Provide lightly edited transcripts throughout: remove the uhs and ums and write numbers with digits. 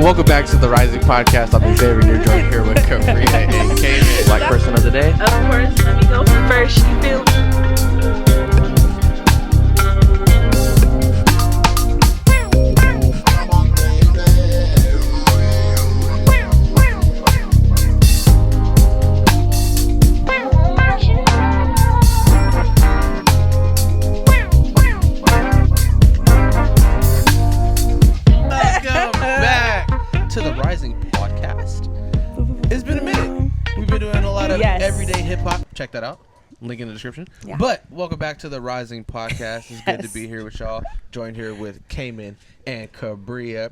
Welcome back to the Rising Podcast. I'm Xavier. You're joined here with KaBria and Cayman. Black person of the day. Of course. Let me go first. You feel everyday hip hop. Check that out. Link in the description. Yeah. But welcome back to the Rising Podcast. It's good to be here with y'all. Joined here with Cayman and KaBria.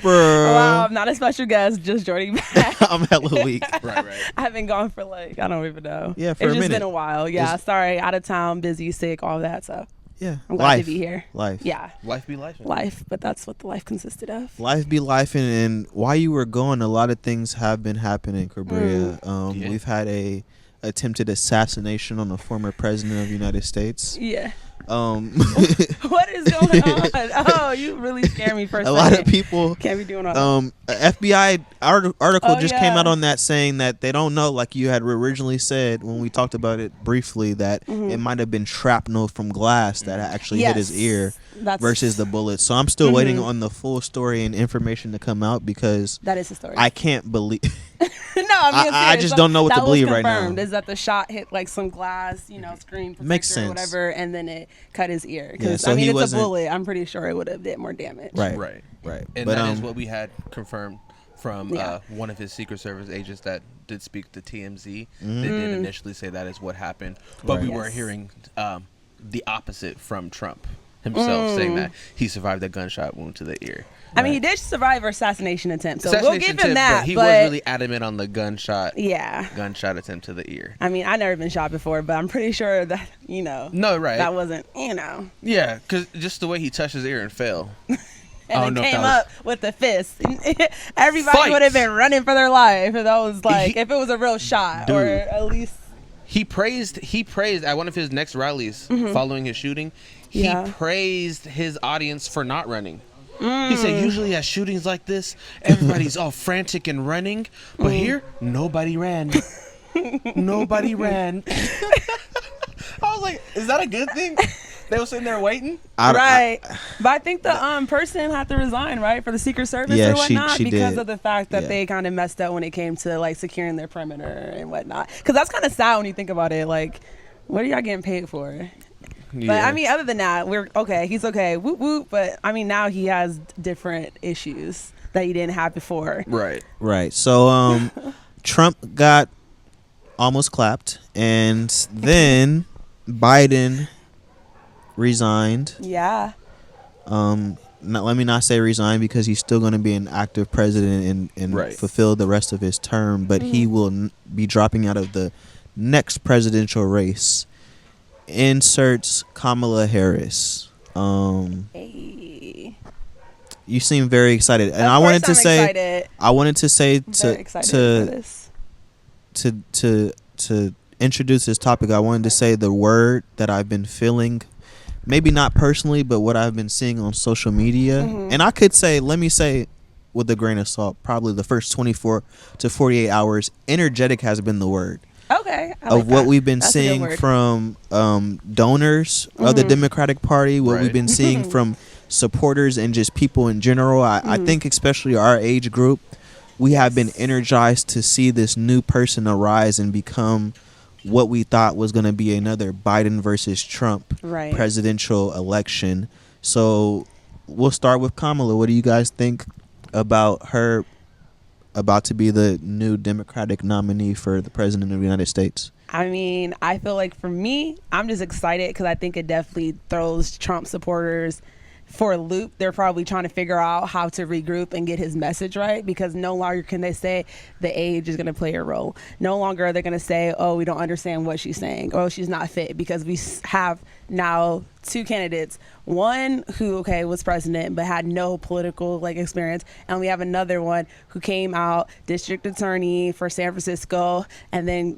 Wow, I'm not a special guest, just joining back. I'm hella weak. Right. I haven't gone for I don't even know. Yeah, for it's a just minute. been a while. Yeah, sorry, out of town, busy, sick, all that. So yeah, I'm glad to be here. Life. Yeah. Life be life. Life, but that's what the life consisted of. Life be life, and while you were gone, a lot of things have been happening, KaBria. Yeah. We've had a attempted assassination on the former president of the United States. Yeah. What is going on? Oh, you really scared me for a second. A lot of people can't be doing all that. FBI article just came out yeah. on that saying that they don't know, like you had originally said when we talked about it briefly, that it might have been shrapnel from glass that actually hit his ear versus the bullet. So I'm still waiting on the full story and information to come out because that is the story. I can't believe. No, I just don't know what to believe right now. Is that the shot hit like some glass, screen protector Makes sense. or whatever, and then it cut his ear? Because Yeah, so it's a bullet. I'm pretty sure it would have did more damage. Right. And but, that is what we had confirmed from one of his Secret Service agents that did speak to TMZ. They did initially say that is what happened, but we were hearing the opposite from Trump himself, saying that he survived a gunshot wound to the ear. I mean, he did survive an assassination attempt, so we'll give him that. But he was really adamant on the gunshot attempt to the ear. I mean, I've never been shot before, but I'm pretty sure that, No, right. that wasn't, Yeah, because just the way he touched his ear and fell. And it came up with the fist. Everybody would have been running for their life if that was if it was a real shot, or at least. He praised at one of his next rallies following his shooting. He praised his audience for not running. He said usually at shootings like this, everybody's all frantic and running, but here nobody ran. Nobody ran. I was like, is that a good thing? They were sitting there waiting, right? But I think the person had to resign, right, for the Secret Service or whatnot, she because did. of the fact that they kind of messed up when it came to securing their perimeter and whatnot. Because that's kind of sad when you think about it. Like, what are y'all getting paid for? Yeah. But I mean, other than that, we're okay. He's okay. Whoop whoop. But I mean, now he has different issues that he didn't have before. Right. So Trump got almost clapped, and then Biden resigned. Yeah. Let me not say resign because he's still going to be an active president and fulfill the rest of his term, but he will be dropping out of the next presidential race. Inserts Kamala Harris. Hey. You seem very excited, and I wanted to say to introduce this topic. I wanted to say the word that I've been feeling, maybe not personally, but what I've been seeing on social media, and I could say, let me say, with a grain of salt, probably the first 24 to 48 hours, energetic has been the word. Okay. Of what we've been seeing from donors of the Democratic Party, what we've been seeing from supporters and just people in general. I think especially our age group, we have been energized to see this new person arise and become what we thought was going to be another Biden versus Trump presidential election. So we'll start with Kamala. What do you guys think about her about to be the new Democratic nominee for the president of the United States? I mean, I feel like for me, I'm just excited because I think it definitely throws Trump supporters for a loop. They're probably trying to figure out how to regroup and get his message right, because no longer can they say the age is going to play a role. No longer are they going to say, oh, we don't understand what she's saying, oh, she's not fit, because we have now two candidates, one who was president but had no political experience, and we have another one who came out district attorney for San Francisco and then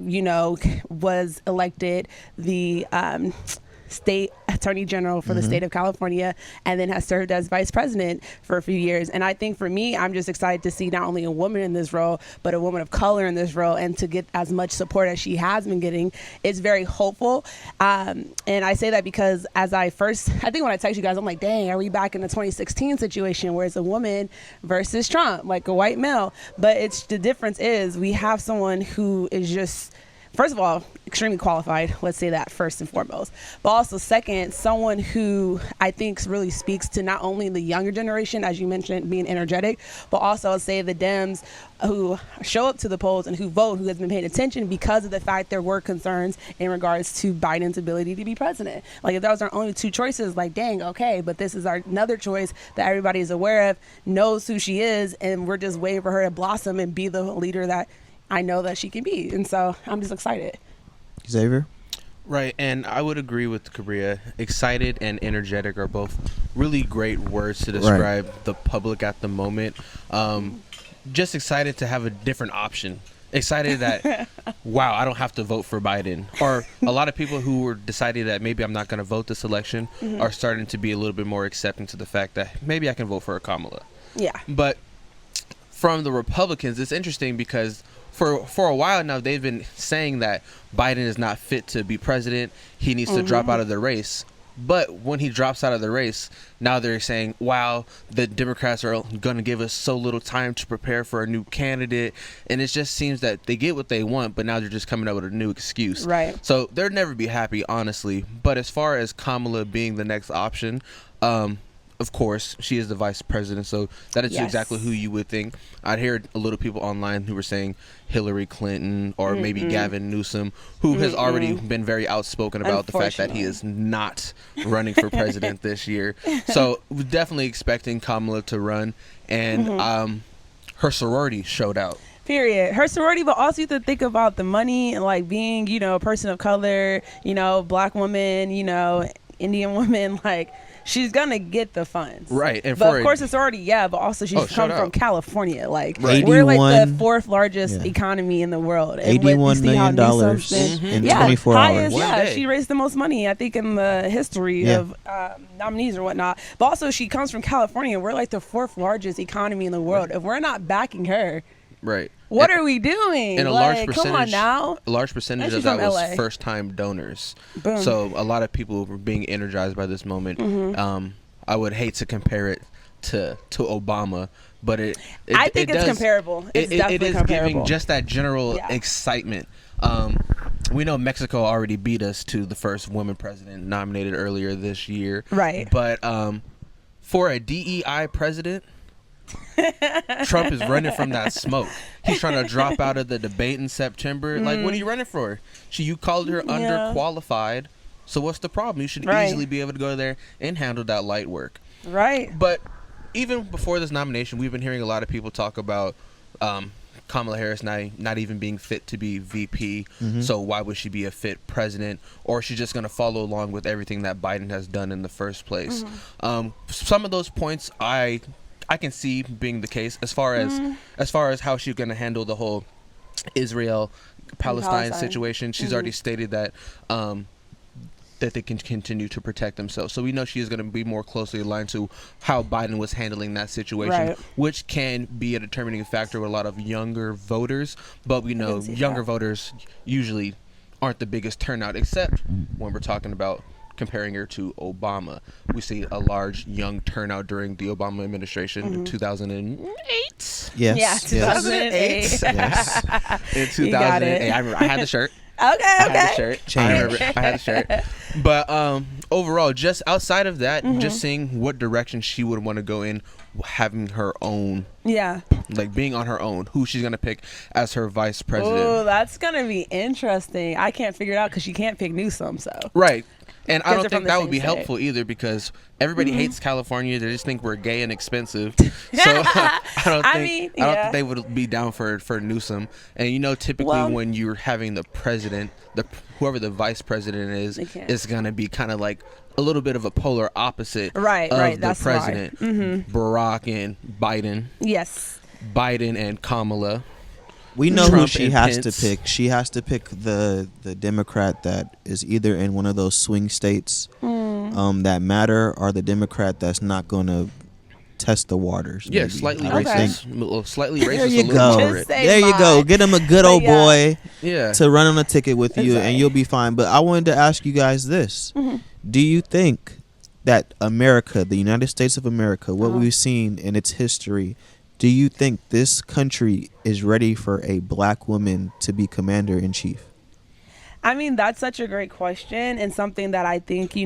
was elected the state attorney general for the state of California, and then has served as vice president for a few years. And I think for me, I'm just excited to see not only a woman in this role, but a woman of color in this role, and to get as much support as she has been getting. It's very hopeful. And I say that because I think when I text you guys, I'm like, dang, are we back in the 2016 situation where it's a woman versus Trump, like a white male? But the difference is we have someone who is just, first of all, extremely qualified. Let's say that first and foremost. But also second, someone who I think really speaks to not only the younger generation, as you mentioned, being energetic, but also I'll say the Dems who show up to the polls and who vote, who has been paying attention because of the fact there were concerns in regards to Biden's ability to be president. Like if those are only two choices, like, dang, okay, but this is another choice that everybody is aware of, knows who she is, and we're just waiting for her to blossom and be the leader that I know that she can be. And so I'm just excited. Xavier? Right, and I would agree with KaBria. Excited and energetic are both really great words to describe the public at the moment. Just excited to have a different option. Excited that, wow, I don't have to vote for Biden. Or a lot of people who were deciding that maybe I'm not going to vote this election are starting to be a little bit more accepting to the fact that maybe I can vote for a Kamala. Yeah. But from the Republicans, it's interesting because for a while now, they've been saying that Biden is not fit to be president. He needs to drop out of the race. But when he drops out of the race, now they're saying, wow, the Democrats are going to give us so little time to prepare for a new candidate. And it just seems that they get what they want, but now they're just coming up with a new excuse. Right. So they'll never be happy, honestly. But as far as Kamala being the next option, of course, she is the vice president, so that is exactly who you would think. I'd hear a little people online who were saying Hillary Clinton or maybe Gavin Newsom, who has already been very outspoken about the fact that he is not running for president this year. So we're definitely expecting Kamala to run, and her sorority showed out. Period. Her sorority, but also you have to think about the money and like being, a person of color, Black woman, Indian woman, like she's gonna get the funds, right? And but of course it's already but also she's come from California, like we're like the fourth largest economy in the world. $81 million in 24 hours. She raised the most money I think in the history of nominees or whatnot. But also she comes from California. We're like the fourth largest economy in the world. If we're not backing her, what are we doing? And a large percentage, come on now. A large percentage of that was first-time donors. Boom. So a lot of people were being energized by this moment. I would hate to compare it to Obama, but I think it's comparable. It's definitely it is comparable. Giving just that general excitement. We know Mexico already beat us to the first woman president nominated earlier this year. Right. But for a DEI president, Trump is running from that smoke. He's trying to drop out of the debate in September. Like, what are you running for? You called her underqualified. So what's the problem? You should easily be able to go there and handle that light work. Right. But even before this nomination, we've been hearing a lot of people talk about Kamala Harris not even being fit to be VP. So why would she be a fit president? Or she's just going to follow along with everything that Biden has done in the first place. Some of those points I can see being the case as far as how she's going to handle the whole Israel-Palestine situation. She's already stated that that they can continue to protect themselves. So we know she is going to be more closely aligned to how Biden was handling that situation, which can be a determining factor with a lot of younger voters. But we know younger voters usually aren't the biggest turnout, except when we're talking about comparing her to Obama. We see a large young turnout during the Obama administration in 2008. Yes. Yeah, 2008. Yes. In 2008. I remember I had the shirt. Okay. I had the shirt. I remember I had the shirt. But overall, just outside of that, just seeing what direction she would want to go in, having her own, like being on her own, who she's gonna pick as her vice president. Oh, that's gonna be interesting. I can't figure it out because she can't pick Newsom. So right. And I don't think that would be helpful either, because everybody hates California. They just think we're gay and expensive. So I don't think they would be down for Newsom. And typically when you're having the president, whoever the vice president is, it's gonna be kind of like a little bit of a polar opposite of the president. Barack and Biden. Yes. Biden and Kamala. We know Trump who she and has Pence. to pick. She has to pick the Democrat that is either in one of those swing states that matter, or the Democrat that's not going to test the waters. Yeah, maybe. slightly I would racist. think. Slightly racist. There you a little go. moderate. There you go. Get him a good old boy Yeah. to run on a ticket with you, and you'll be fine. But I wanted to ask you guys this: do you think that America, the United States of America, what we've seen in its history, do you think this country is ready for a black woman to be commander in chief? I mean, that's such a great question, and something that I think,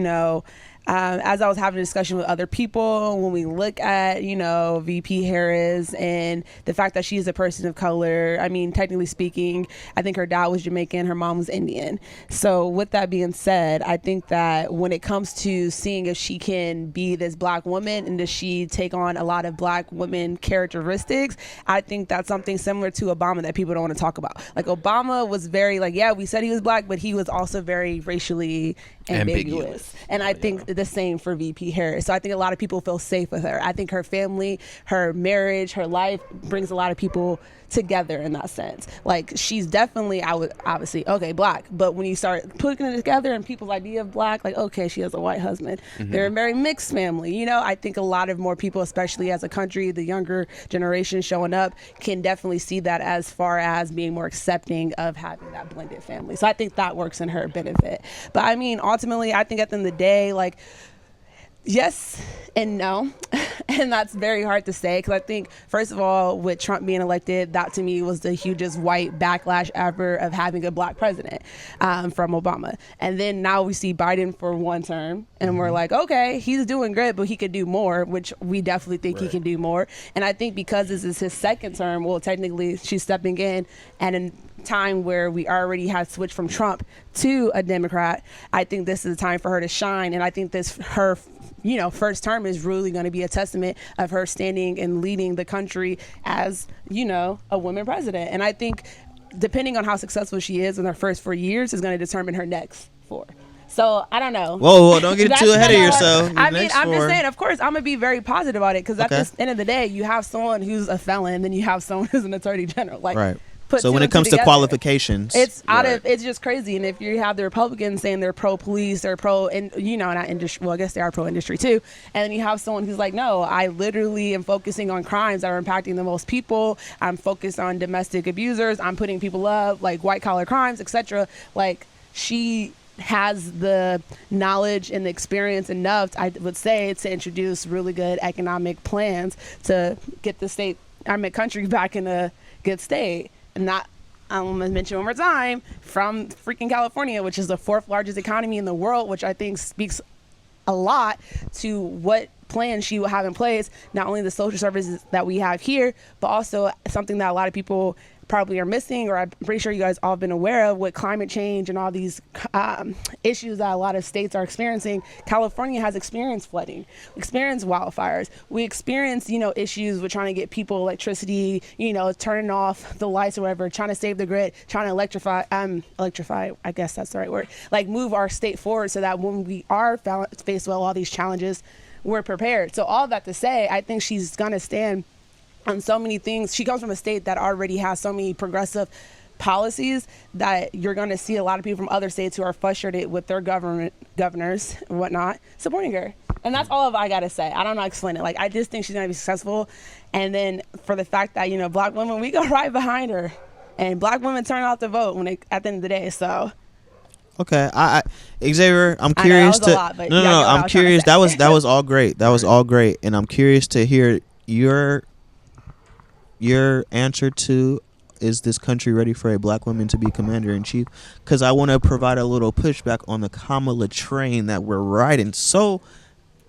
as I was having a discussion with other people, when we look at, VP Harris and the fact that she's a person of color, I mean, technically speaking, I think her dad was Jamaican, her mom was Indian. So with that being said, I think that when it comes to seeing if she can be this black woman and does she take on a lot of black women characteristics, I think that's something similar to Obama that people don't want to talk about. Like, Obama was very, we said he was black, but he was also very racially ambiguous. And I think the same for VP Harris. So I think a lot of people feel safe with her. I think her family, her marriage, her life brings a lot of people together in that sense. Like, she's definitely, obviously, black. But when you start putting it together and people's idea of black, like, okay, she has a white husband. They're a very mixed family. I think a lot of more people, especially as a country, the younger generation showing up, can definitely see that as far as being more accepting of having that blended family. So I think that works in her benefit. But I mean, ultimately, I think at the end of the day, yes and no. And that's very hard to say, because I think, first of all, with Trump being elected, that to me was the hugest white backlash ever of having a black president from Obama. And then now we see Biden for one term, and we're like, okay, he's doing good, but he could do more, which we definitely think he can do more. And I think because this is his second term, well, technically she's stepping in, and in time where we already had switched from Trump to a Democrat, I think this is the time for her to shine. And I think her first term is really going to be a testament of her standing and leading the country as, a woman president. And I think depending on how successful she is in her first 4 years is going to determine her next 4. So I don't know. Whoa, don't get too ahead of yourself. I mean, I'm just saying, of course, I'm going to be very positive about it, because at the end of the day, you have someone who's a felon, and then you have someone who's an attorney general. Right. So when it comes to qualifications, it's it's just crazy. And if you have the Republicans saying they're pro police, they're pro, and not industry. Well, I guess they are pro industry too. And then you have someone who's like, no, I literally am focusing on crimes that are impacting the most people. I'm focused on domestic abusers. I'm putting people up, like white collar crimes, etc. Like, she has the knowledge and the experience enough, I would say, to introduce really good economic plans to get the country back in a good state. Not, I'm going to mention one more time, from freaking California, which is the 4th largest economy in the world, which I think speaks a lot to what plan she will have in place, not only the social services that we have here, but also something that a lot of people probably are missing, or I'm pretty sure you guys all have been aware of, with climate change and all these issues that a lot of states are experiencing. California has experienced flooding, experienced wildfires. We experience, issues with trying to get people electricity, turning off the lights or whatever, trying to save the grid, trying to electrify, I guess that's the right word, like move our state forward so that when we are faced with all these challenges, we're prepared. So all that to say, I think she's going to stand on so many things. She comes from a state that already has so many progressive policies that you're going to see a lot of people from other states who are frustrated with their governors and whatnot supporting her. And that's all I got to say. I don't know how to explain it. Like, I just think she's going to be successful. And then for the fact that, black women, we go right behind her. And black women turn out to vote at the end of the day. So. Okay, Xavier, I'm curious I'm curious. That was all great. That was all great. And I'm curious to hear your answer to, is this country ready for a black woman to be commander-in-chief? Because I want to provide a little pushback on the Kamala train that we're riding so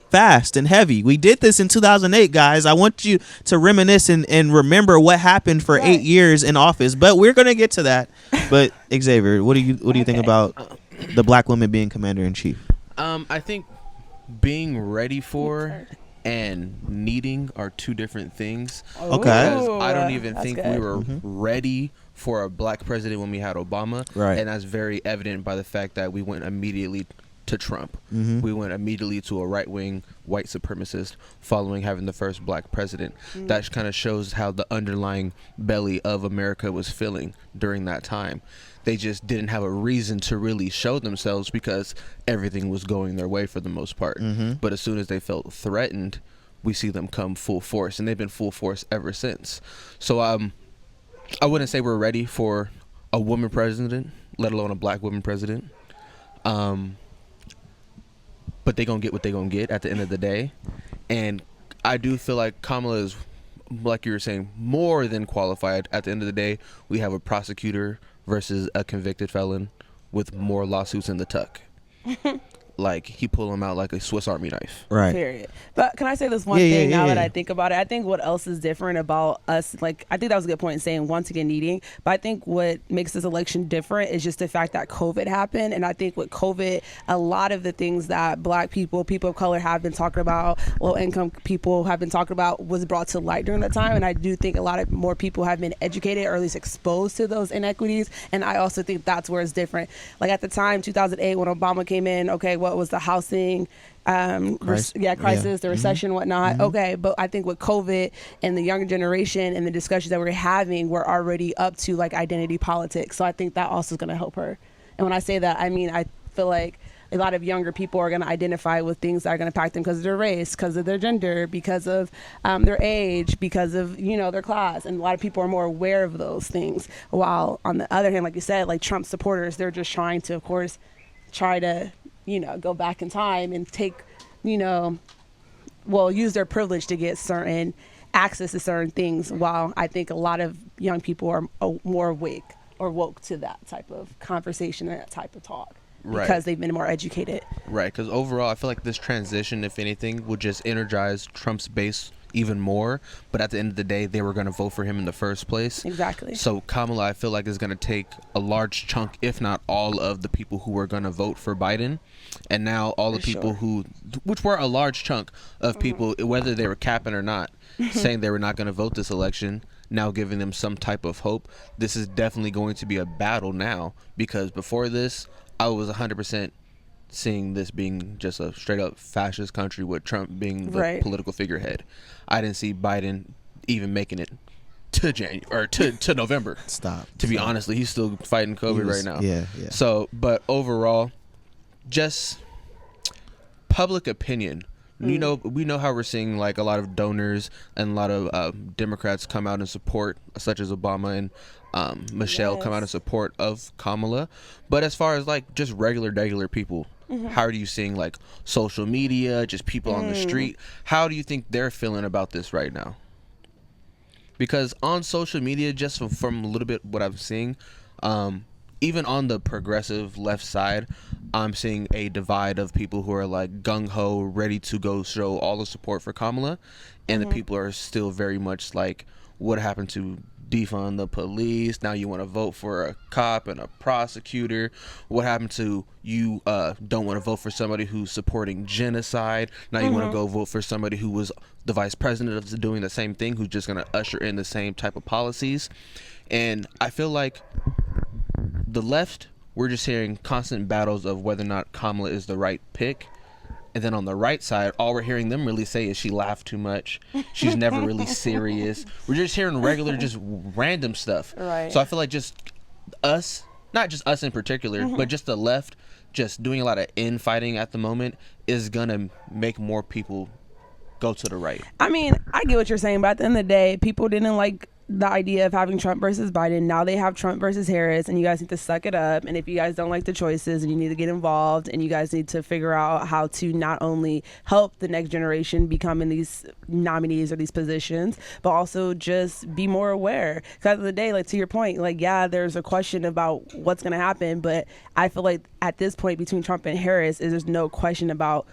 fast and heavy. We did this in 2008, guys. I want you to reminisce and remember what happened for 8 years in office. But we're going to get to that. But Xavier, what do you think about the black woman being commander-in-chief? I think being ready for and needing are two different things. Okay. Because I don't even think we were ready for a black president when we had Obama. Right. And that's very evident by the fact that we went immediately to Trump. We went immediately to a right-wing white supremacist following having the first black president. That kind of shows how the underlying belly of America was feeling during that time. They just didn't have a reason to really show themselves because everything was going their way for the most part. But as soon as they felt threatened, we see them come full force, and they've been full force ever since. So I wouldn't say we're ready for a woman president, let alone a black woman president. But they gonna get what they gonna get at the end of the day. And I do feel like Kamala is, like you were saying, more than qualified. At the end of the day, we have a prosecutor versus a convicted felon with more lawsuits in the tuck. Like, he pulled them out like a Swiss Army knife. Right. Period. But can I say this one thing now that I think about it? I think what else is different about us, like, I think that was a good point in saying once again needing, but I think what makes this election different is just the fact that COVID happened. And I think with COVID, a lot of the things that black people, people of color have been talking about, low income people have been talking about, was brought to light during that time. And I do think a lot of more people have been educated or at least exposed to those inequities. And I also think that's where it's different. Like at the time, 2008, when Obama came in, okay, what was the housing crisis, the recession, whatnot. Okay, but I think with COVID and the younger generation and the discussions that we're having, we're already up to like identity politics. So I think that also is going to help her. And when I say that, I mean, I feel like a lot of younger people are going to identify with things that are going to impact them because of their race, because of their gender, because of their age, because of, you know, their class. And a lot of people are more aware of those things. While on the other hand, like you said, like Trump supporters, they're just trying to, of course, try to, you know, go back in time and take, you know, well, use their privilege to get certain access to certain things. While I think a lot of young people are more awake or woke to that type of conversation and that type of talk. Right. Because they've been more educated. Right. Because overall, I feel like this transition, if anything, would just energize Trump's base even more. But at the end of the day, they were going to vote for him in the first place. Exactly. So Kamala, I feel like, is going to take a large chunk, if not all, of the people who were going to vote for Biden. And now all the people who, which were a large chunk of people, whether they were capping or not, saying they were not going to vote this election, now giving them some type of hope. This is definitely going to be a battle now, because before this, I was 100% seeing this being just a straight up fascist country with Trump being the political figurehead. I didn't see Biden even making it to January or to November. To be honest, he's still fighting COVID right now. Yeah. So, but overall, just public opinion. You know, we know how we're seeing like a lot of donors and a lot of Democrats come out in support, such as Obama and Michelle come out in support of Kamala. But as far as like just regular people, how are you seeing like social media, just people on the street? How do you think they're feeling about this right now? Because on social media, just from a little bit what I'm seeing, even on the progressive left side, I'm seeing a divide of people who are like gung-ho, ready to go show all the support for Kamala, and the people are still very much like, what happened to defund the police? Now you want to vote for a cop and a prosecutor. What happened to you don't want to vote for somebody who's supporting genocide? Now you want to go vote for somebody who was the vice president of doing the same thing, who's just going to usher in the same type of policies. And I feel like the left, we're just hearing constant battles of whether or not Kamala is the right pick. And then on the right side, all we're hearing them really say is she laughed too much. She's never really serious. We're just hearing regular, just random stuff. Right. So I feel like just us, not just us in particular, but just the left, just doing a lot of infighting at the moment is going to make more people go to the right. I mean, I get what you're saying, but at the end of the day, people didn't like the idea of having Trump versus Biden. Now they have Trump versus Harris, and you guys need to suck it up. And if you guys don't like the choices, and you need to get involved, and you guys need to figure out how to not only help the next generation become in these nominees or these positions, but also just be more aware. Because at the end of the day, like to your point, like, yeah, there's a question about what's going to happen, but I feel like at this point between Trump and Harris, there's no question about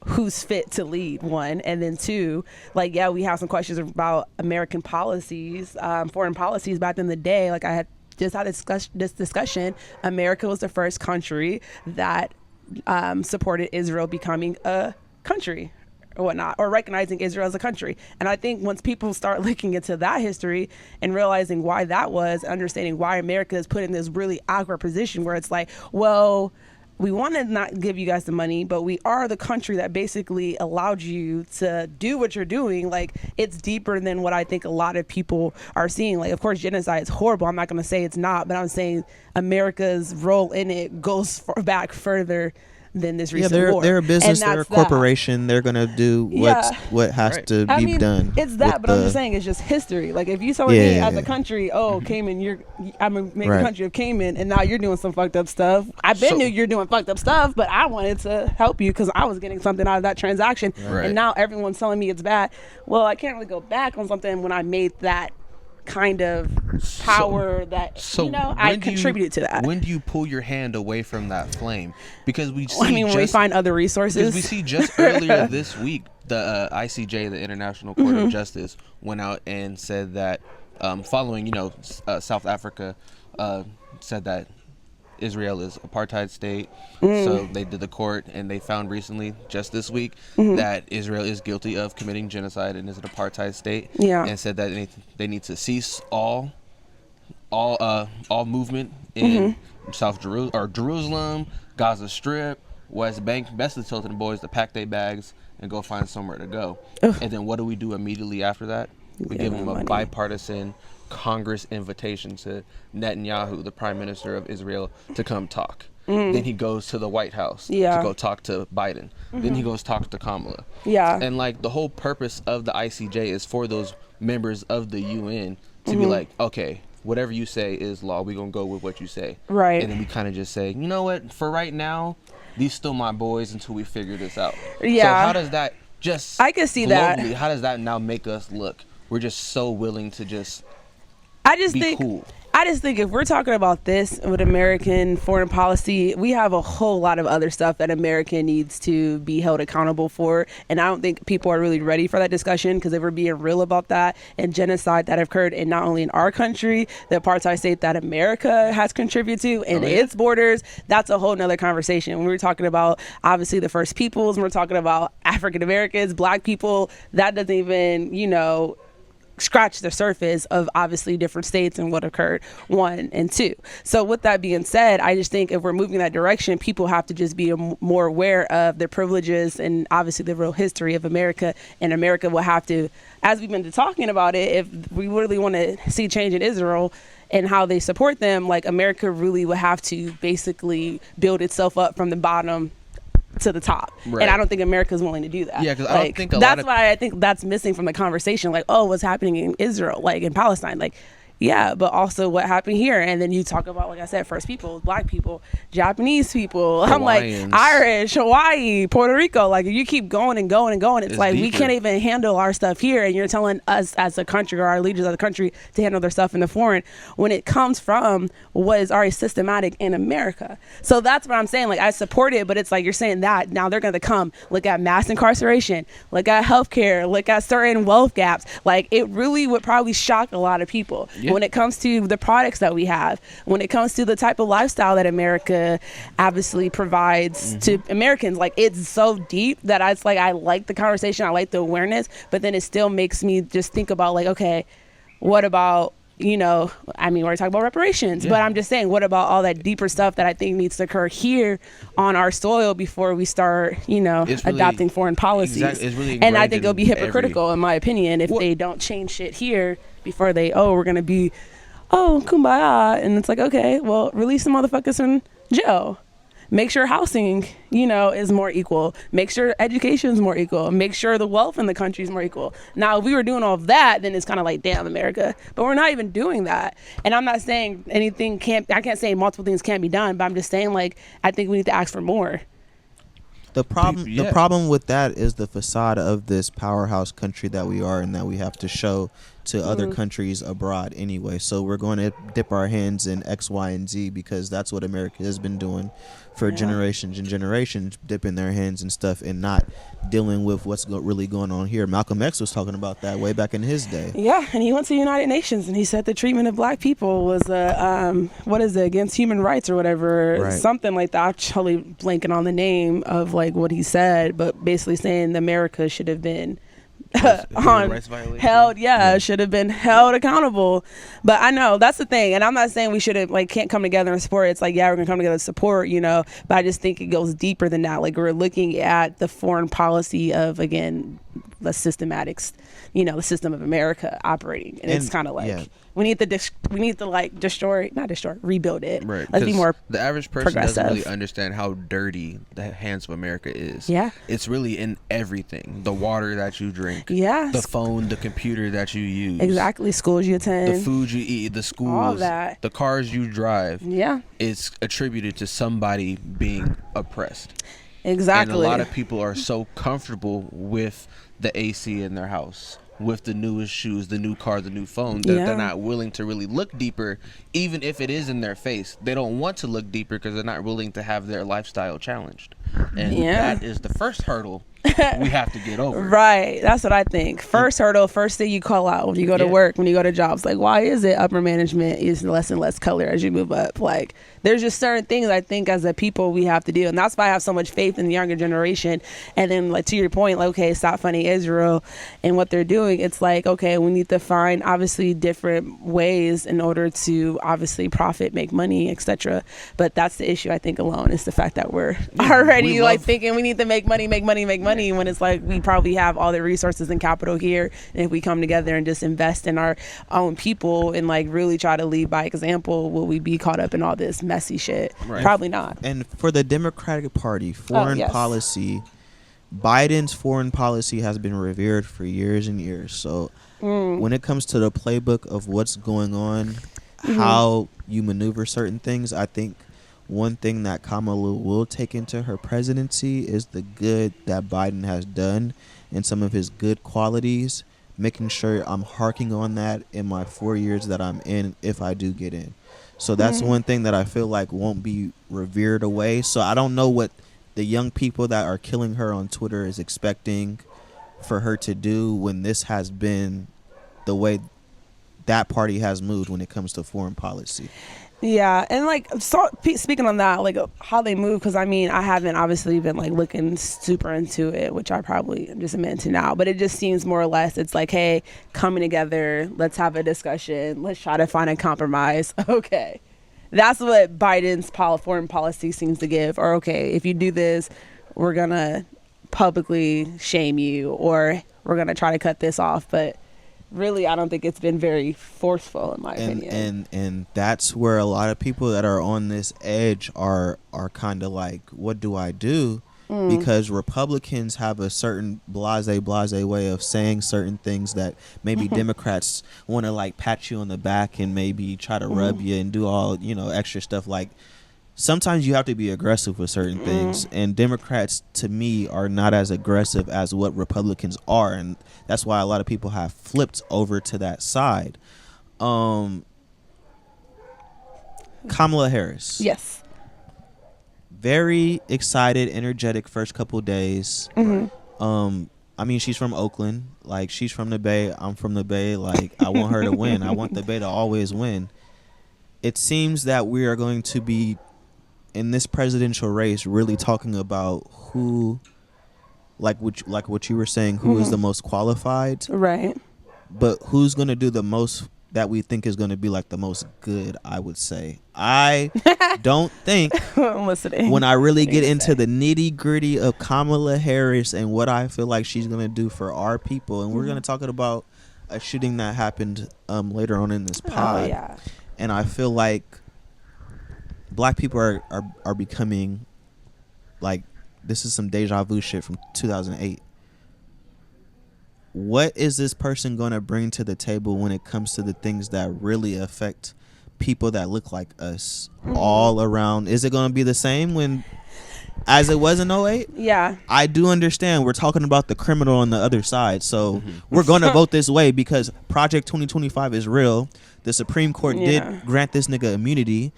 who's fit to lead, one, and then two, like, yeah, we have some questions about American policies, foreign policies. Back in the day, like I had just had this discussion, America was the first country that supported Israel becoming a country or whatnot, or recognizing Israel as a country. And I think once people start looking into that history and realizing why that was, understanding why America is put in this really awkward position where it's like, well, we want to not give you guys the money, but we are the country that basically allowed you to do what you're doing. Like, it's deeper than what I think a lot of people are seeing. Like, of course, genocide is horrible. I'm not going to say it's not, but I'm saying America's role in it goes back further than this recent war. They're a business, they're a corporation. They're gonna do what has to be done. It's that, but I'm just saying it's just history. Like, if you told me as a country, Cayman, I'm gonna make a country of Cayman, and now you're doing some fucked up stuff. I knew you're doing fucked up stuff, but I wanted to help you because I was getting something out of that transaction, and now everyone's telling me it's bad. Well, I can't really go back on something when I made that kind of power I contributed to that. When do you pull your hand away from that flame? Because we see when we find other resources. Because we see just earlier this week, the ICJ, the International Court of Justice, went out and said that following, South Africa said that Israel is apartheid state. So they did the court, and they found recently, just this week, that Israel is guilty of committing genocide and is an apartheid state. And said that they need to cease all movement in South Jerusalem, Gaza Strip, West Bank. Best of telling the boys to pack their bags and go find somewhere to go. And then what do we do immediately after that? We give them a bipartisan Congress invitation to Netanyahu, the prime minister of Israel, to come talk. Then he goes to the White House to go talk to Biden. Then he goes talk to Kamala. And like, the whole purpose of the ICJ is for those members of the UN to be like, okay, whatever you say is law. We're going to go with what you say. And then we kind of just say, you know what, for right now, these still my boys until we figure this out. So how does that just I can see globally, how does that now make us look? We're just so willing to just I just think if we're talking about this with American foreign policy, we have a whole lot of other stuff that America needs to be held accountable for. And I don't think people are really ready for that discussion, because if we're being real about that, and genocide that occurred in not only in our country, the apartheid state that America has contributed to and its borders, that's a whole nother conversation. When we're talking about, obviously, the First Peoples, when we're talking about African Americans, Black people, that doesn't even, scratch the surface of obviously different states and what occurred, 1 and 2. So with that being said, I just think if we're moving that direction, people have to just be more aware of their privileges and obviously the real history of America. And America will have to, as we've been talking about it, if we really want to see change in Israel and how they support them, like, America really will have to basically build itself up from the bottom to the top. And I don't think America's willing to do that. Yeah, because I don't think that's why I think that's missing from the conversation. Like, oh, what's happening in Israel, like in Palestine, like, yeah, but also what happened here. And then you talk about, like I said, First People, Black people, Japanese people. Hawaiians. I'm like, Irish, Hawaii, Puerto Rico. Like, if you keep going and going and going, it's like, we can't even handle our stuff here. And you're telling us as a country, or our leaders of the country, to handle their stuff in the foreign, when it comes from what is already systematic in America. So that's what I'm saying. Like, I support it, but it's like, you're saying that now they're going to come look at mass incarceration, look at healthcare, look at certain wealth gaps. Like, it really would probably shock a lot of people. When it comes to the products that we have, when it comes to the type of lifestyle that America obviously provides to Americans, like, it's so deep that it's like, I like the conversation, I like the awareness, but then it still makes me just think about, like, okay, what about, we're talking about reparations, but I'm just saying, what about all that deeper stuff that I think needs to occur here on our soil before we start, adopting foreign policies? Exactly, it's really, and I think it'll be hypocritical, in my opinion, if they don't change shit here before they, we're going to be, kumbaya. And it's like, okay, well, release the motherfuckers from jail. Make sure housing, is more equal. Make sure education is more equal. Make sure the wealth in the country is more equal. Now, if we were doing all of that, then it's kind of like, damn, America. But we're not even doing that. And I'm not saying I can't say multiple things can't be done, but I'm just saying, like, I think we need to ask for more. The problem with that is the facade of this powerhouse country that we are, and that we have to show to other countries abroad anyway. So we're going to dip our hands in X, Y, and Z, because that's what America has been doing for generations and generations, dipping their hands and stuff and not dealing with what's really going on here. Malcolm X was talking about that way back in his day. Yeah, and he went to the United Nations and he said the treatment of Black people was against human rights or whatever, something like that. I'm totally blanking on the name of like what he said, but basically saying America should have been should have been held accountable. But I know that's the thing, and I'm not saying we shouldn't can't come together and support. It's we're gonna come together and support, but I just think it goes deeper than that. We're looking at the foreign policy of, again, the systematics, the system of America operating, and it's kind of we need to rebuild it. Right. Let's be more the average person doesn't really understand how dirty the hands of America is. Yeah. It's really in everything. The water that you drink. Yeah. The phone, the computer that you use. Exactly. Schools you attend. The food you eat, the schools. All that. The cars you drive. Yeah. It's attributed to somebody being oppressed. Exactly. And a lot of people are so comfortable with the AC in their house, with the newest shoes, the new car, the new phone, that they're not willing to really look deeper, even if it is in their face. They don't want to look deeper because they're not willing to have their lifestyle challenged. And that is the first hurdle we have to get over. Right. That's what I think. First hurdle, first thing you call out when you go to work, when you go to jobs. Why is it upper management is less and less color as you move up? There's just certain things I think as a people we have to do. And that's why I have so much faith in the younger generation. And then to your point, okay, stop funding Israel and what they're doing. It's okay, we need to find obviously different ways in order to obviously profit, make money, etc. But that's the issue, I think, alone is the fact that we're already thinking we need to make money when it's we probably have all the resources and capital here. And if we come together and just invest in our own people and really try to lead by example, will we be caught up in all this messy shit? Right. Probably not. And for the Democratic Party, foreign policy, Biden's foreign policy has been revered for years and years. So when it comes to the playbook of what's going on, how you maneuver certain things, I think one thing that Kamala will take into her presidency is the good that Biden has done and some of his good qualities, making sure I'm harking on that in my 4 years that I'm in if I do get in. So that's one thing that I feel won't be revered away. So I don't know what the young people that are killing her on Twitter is expecting for her to do when this has been the way that party has moved when it comes to foreign policy. Yeah, and speaking on that, how they move, because I haven't obviously been looking super into it, which I probably am just admitting to now, but it just seems more or less it's hey, coming together, let's have a discussion, let's try to find a compromise. Okay, that's what Biden's foreign policy seems to give. Or okay, if you do this, we're gonna publicly shame you, or we're gonna try to cut this off, but really, I don't think it's been very forceful in my opinion. And that's where a lot of people that are on this edge are kind of what do I do? Because Republicans have a certain blase way of saying certain things that maybe Democrats want to pat you on the back and maybe try to rub you and do all extra stuff. Sometimes you have to be aggressive with certain things, and Democrats, to me, are not as aggressive as what Republicans are, and that's why a lot of people have flipped over to that side. Kamala Harris. Yes. Very excited, energetic first couple days. She's from Oakland. She's from the Bay. I'm from the Bay. I want her to win. I want the Bay to always win. It seems that we are going to be in this presidential race really talking about who, what you were saying, who is the most qualified, right? But who's going to do the most that we think is going to be the most good, I would say. I don't think when I really get into the nitty gritty of Kamala Harris and what I feel she's going to do for our people, and we're going to talk about a shooting that happened later on in this pod. And I feel Black people are becoming this is some deja vu shit from 2008. What is this person going to bring to the table when it comes to the things that really affect people that look like us all around? Is it going to be the same as it was in 08? Yeah. I do understand we're talking about the criminal on the other side. So we're going to vote this way because Project 2025 is real. The Supreme Court did grant this nigga immunity.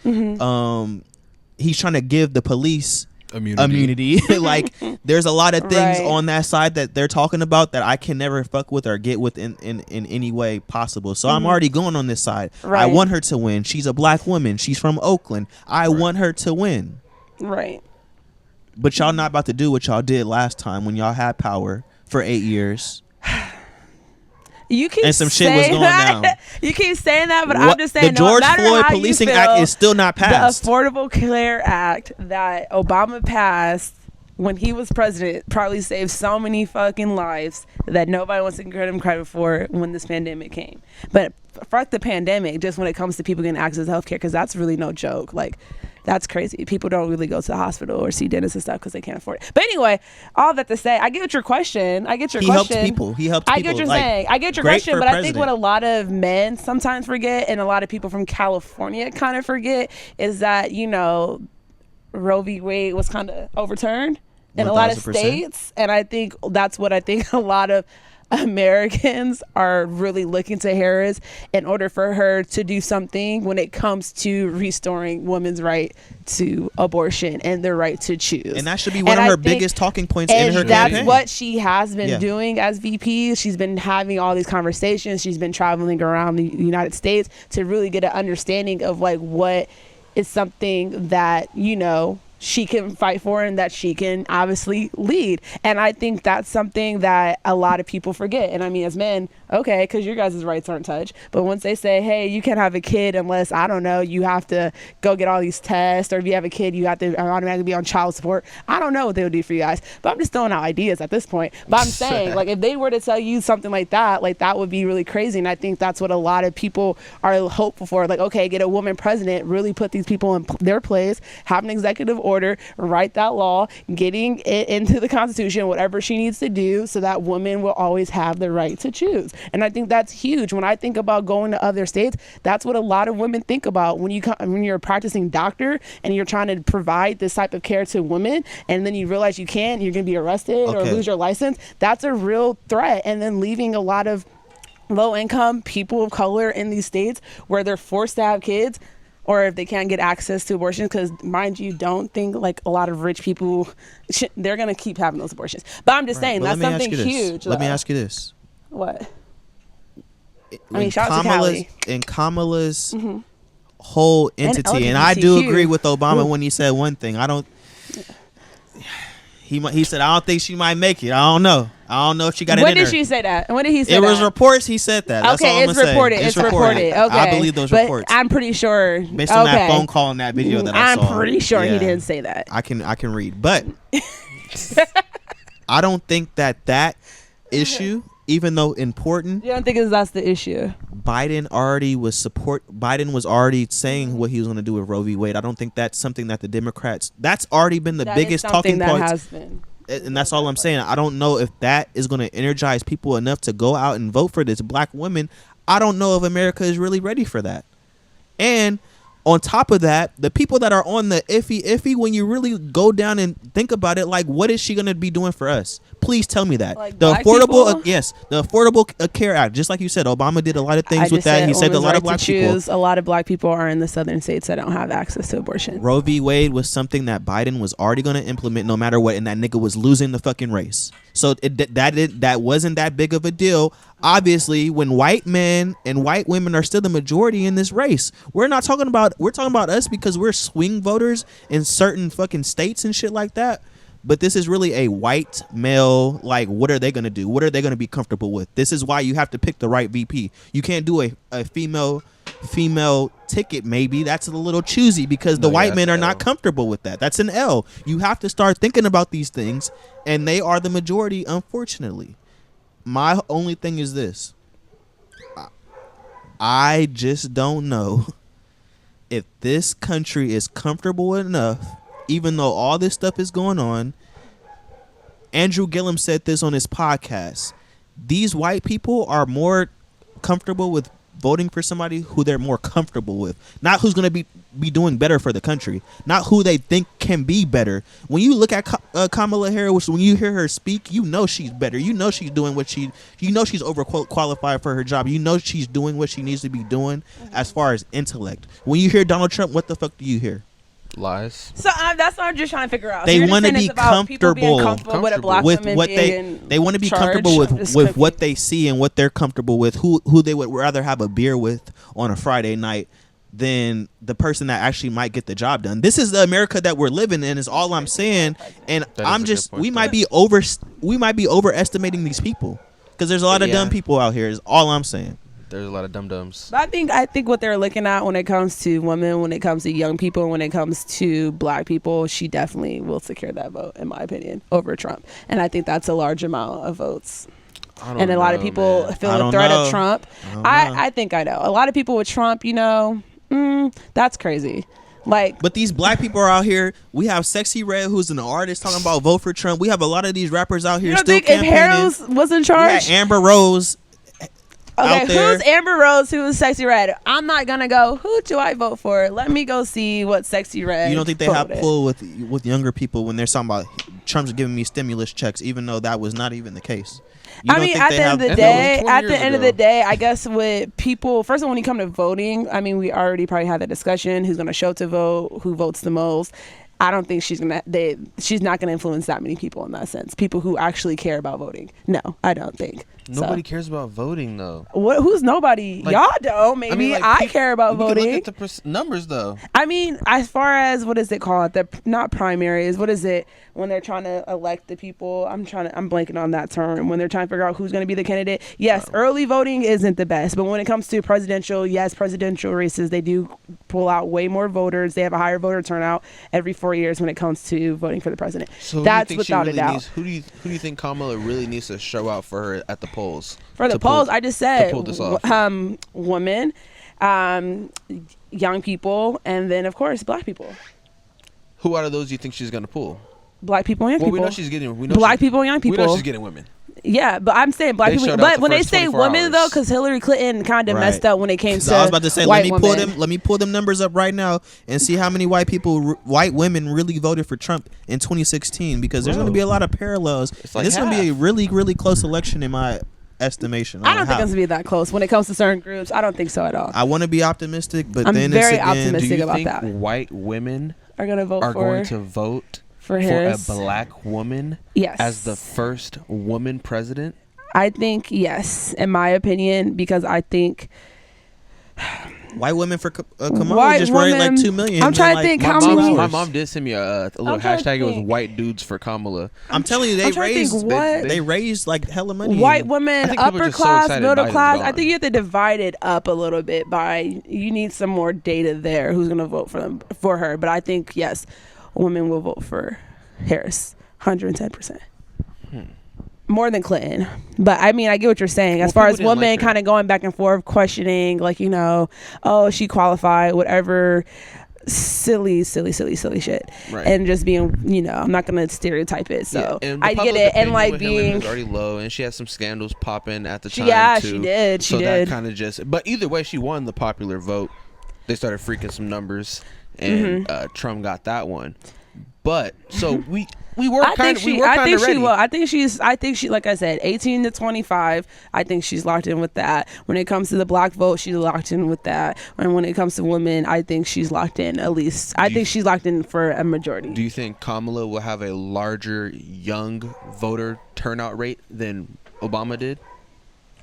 He's trying to give the police immunity. There's a lot of things on that side that they're talking about that I can never fuck with or get with in any way possible. So I'm already going on this side. I want her to win. She's a Black woman. She's from Oakland. I want her to win. Right. But y'all not about to do what y'all did last time when y'all had power for 8 years. You keep and some shit was going down. You keep saying that, but I'm just saying the George no matter Floyd how Policing you feel, Act is still not passed. The Affordable Care Act that Obama passed when he was president probably saved so many fucking lives that nobody wants to give him credit for when this pandemic came. But fuck the pandemic, just when it comes to people getting access to healthcare, because that's really no joke. Like, that's crazy. People don't really go to the hospital or see dentists and stuff because they can't afford it. But anyway, all that to say, I get your question. He helps people. I get what you're saying. I get your question, but I think what a lot of men sometimes forget, and a lot of people from California kind of forget, is that, you know, Roe v. Wade was kind of overturned in a lot of states, and I think that's what I think a lot of Americans are really looking to Harris in order for her to do something when it comes to restoring women's right to abortion and their right to choose. And that should be one of her biggest talking points in her campaign. That's what she has been doing as VP. She's been having all these conversations. She's been traveling around the United States to really get an understanding of like what is something that, you know, she can fight for and that she can obviously lead. And I think that's something that a lot of people forget. And I mean, as men, okay, because your guys' rights aren't touched. But once they say, hey, you can't have a kid unless, I don't know, you have to go get all these tests, or if you have a kid, you have to automatically be on child support. I don't know what they would do for you guys. But I'm just throwing out ideas at this point. But I'm saying, like, if they were to tell you something like that would be really crazy. And I think that's what a lot of people are hopeful for. Like, okay, get a woman president, really put these people in their place, have an executive order, write that law, getting it into the Constitution, whatever she needs to do, so that women will always have the right to choose. And I think that's huge. When I think about going to other states, that's what a lot of women think about when you're a practicing doctor and you're trying to provide this type of care to women, and then you realize you can't, you're going to be arrested or lose your license. That's a real threat. And then leaving a lot of low-income people of color in these states where they're forced to have kids, or if they can't get access to abortion, because mind you, don't think like a lot of rich people, they're going to keep having those abortions. But I'm just saying, that's something huge. Let me ask you this. What? I mean, shout out to Cali. And Kamala's whole entity, and I do agree with Obama when he said one thing. He said, I don't think she might make it. I don't know if she got it in her. When did she say that? When did he say that? It was reports he said that. That's all I'm reported. It's reported. Okay. I believe those reports. I'm pretty sure. Based on that phone call and that video that I saw. I'm pretty sure he didn't say that. I can read. But I don't think that issue, even though important. You don't think that's the issue? Biden was already saying what he was going to do with Roe v. Wade. I don't think that's something that the Democrats. That's already been the biggest talking point. That has been. And that's all I'm saying. I don't know if that is going to energize people enough to go out and vote for this black woman. I don't know if America is really ready for that. And on top of that, the people that are on the iffy, when you really go down and think about it, like, what is she going to be doing for us? Please tell me that. Like the Affordable Care Act, just like you said, Obama did a lot of things with that. He said a lot of black people. A lot of black people are in the southern states that don't have access to abortion. Roe v. Wade was something that Biden was already going to implement no matter what, and that nigga was losing the fucking race. So that wasn't that big of a deal. Obviously, when white men and white women are still the majority in this race, we're talking about us because we're swing voters in certain fucking states and shit like that. But this is really a white male, like, what are they going to do? What are they going to be comfortable with? This is why you have to pick the right VP. You can't do a female ticket, maybe. That's a little choosy because the white men are not comfortable with that. That's an L. You have to start thinking about these things, and they are the majority, unfortunately. My only thing is this. I just don't know if this country is comfortable enough, even though all this stuff is going on. Andrew Gillum said this on his podcast. These white people are more comfortable with voting for somebody who they're more comfortable with, not who's going to be doing better for the country, not who they think can be better. When you look at Kamala Harris, when you hear her speak, you know she's better. You know she's doing she's overqualified for her job. You know she's doing what she needs to be doing as far as intellect. When you hear Donald Trump, what the fuck do you hear? Lies. So that's what I'm just trying to figure out. They want to be comfortable with a black with what they want to be comfortable with what they see and what they're comfortable with. Who they would rather have a beer with on a Friday night than the person that actually might get the job done. This is the America that we're living in. Is all I'm saying. And we might be overestimating these people. Because there's a lot of dumb people out here. Is all I'm saying. There's a lot of dum-dums. But I think what they're looking at when it comes to women, when it comes to young people, when it comes to black people, she definitely will secure that vote, in my opinion, over Trump. And I think that's a large amount of votes. And a lot of people feel the threat of Trump. I think I know. A lot of people with Trump, that's crazy. But these black people are out here. We have Sexy Red, who's an artist, talking about vote for Trump. We have a lot of these rappers out here still campaigning. If Harris was in charge? We had Amber Rose. Okay, who's Amber Rose? Who is Sexy Red? I'm not gonna go. Who do I vote for? Let me go see what Sexy Red. You don't think they have pull with younger people when they're talking about Trump's giving me stimulus checks, even though that was not even the case? At the end of the day, I guess with people, first of all, when you come to voting, I mean, we already probably had that discussion. Who's gonna show up to vote? Who votes the most? I don't think she's not gonna influence that many people in that sense. People who actually care about voting. No, I don't think. Nobody cares about voting though. Who's nobody? Y'all don't. Maybe I care about voting. Look at the numbers though. I mean, as far as what is it called? Not primaries. What is it when they're trying to elect the people? I'm blanking on that term. When they're trying to figure out who's going to be the candidate. Yes, early voting isn't the best, but when it comes to presidential races, they do pull out way more voters. They have a higher voter turnout every 4 years when it comes to voting for the president. So that's without a doubt. Who do you think Kamala really needs to show out for her at the polls? For the polls, I just said women, young people, and then of course black people. Who out of those do you think she's going to pull? Black people and young people. We know she's getting. Black people and young people. We know she's getting women. Yeah, but I'm saying black people. But when they say women, though, because Hillary Clinton kind of messed up when it came to. I was about to say, let me pull them numbers up right now and see how many white women really voted for Trump in 2016, because there's going to be a lot of parallels. It's going to be a really, really close election in my estimation. I don't think it's going to be that close when it comes to certain groups. I don't think so at all. I want to be optimistic, but I'm then very it's again, optimistic about that. White women are going to vote for a black woman as the first woman president? I think yes, in my opinion, because I think white women for Kamala just raised like 2 million. I'm trying to think how many. My mom did send me a little hashtag. It was white dudes for Kamala. I'm telling you, they raised like hella money. White women, upper class, middle class. I think you have to divide it up a little bit by. You need some more data there. Who's going to vote for her? But I think yes, women will vote for Harris, 110%. More than Clinton. But I mean, I get what you're saying. As far as women kind of going back and forth, questioning, like, she qualified, whatever, silly shit. Right. And just being, I'm not going to stereotype it. So I get it. And like being. Was already low, and she had some scandals popping at the time. Yeah, too. she did. So that kind of just. But either way, she won the popular vote. They started freaking some numbers, and Trump got that one. But so we were kind of ready. I think she, like I said, 18 to 25. I think she's locked in with that. When it comes to the black vote, she's locked in with that. And when it comes to women, I think she's locked in at least. I think she's locked in for a majority. Do you think Kamala will have a larger young voter turnout rate than Obama did?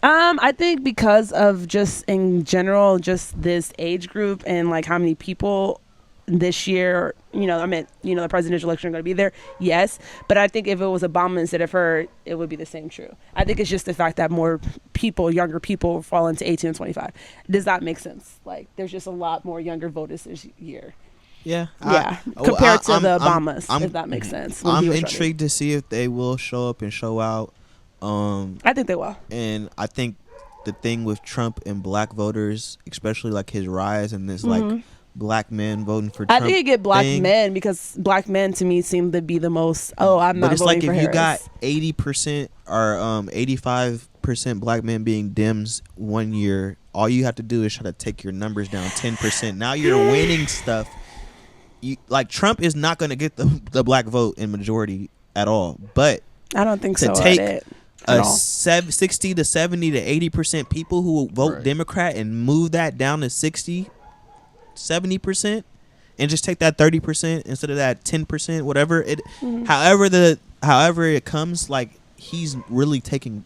I think because of just in general, just this age group and like how many people this year, the presidential election are going to be there. Yes. But I think if it was Obama instead of her, it would be the same true. I think it's just the fact that more people, younger people, fall into 18 and 25. Does that make sense? Like, there's just a lot more younger voters this year. Yeah. Compared to the Obamas, if that makes sense. I'm intrigued to see if they will show up and show out. I think they will. And I think the thing with Trump and black voters, especially like his rise and this like black men voting for Trump. I think you get black men because black men to me seem to be the most. I'm not voting for Harris. But it's like if you got 80% or 85% black men being Dems 1 year, all you have to do is try to take your numbers down 10%. Now you're winning stuff. Trump is not going to get the black vote in majority at all. But I don't think to so. Take 60 to 70 to 80% people who will vote Democrat and move that down to 60, 70%, and just take that 30% instead of that 10%, whatever it. However it comes, like he's taking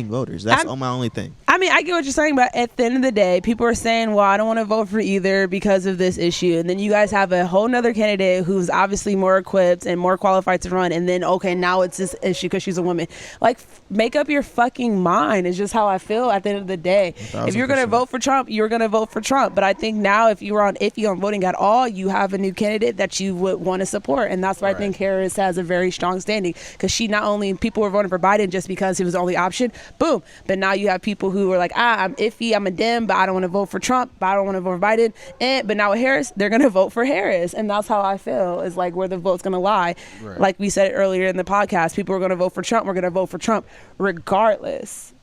voters. That's my only thing. I I mean, I get what you're saying, but at the end of the day, people are saying, well, I don't want to vote for either because of this issue. And then you guys have a whole nother candidate who's obviously more equipped and more qualified to run. And then, okay, now it's this issue because she's a woman. Like, make up your fucking mind is just how I feel at the end of the day. 1,000%. If you're going to vote for Trump, you're going to vote for Trump. But I think now if you were iffy on voting at all, you have a new candidate that you would want to support. And that's why I think Harris has a very strong standing, because she not only, people were voting for Biden just because it was the only option, boom. But now you have people who are like, I'm iffy, I'm a Dem, but I don't want to vote for Trump, but I don't want to vote for Biden. But now with Harris, they're going to vote for Harris. And that's how I feel, is like where the vote's going to lie. Right. Like we said earlier in the podcast, people are going to vote for Trump. We're going to vote for Trump regardless.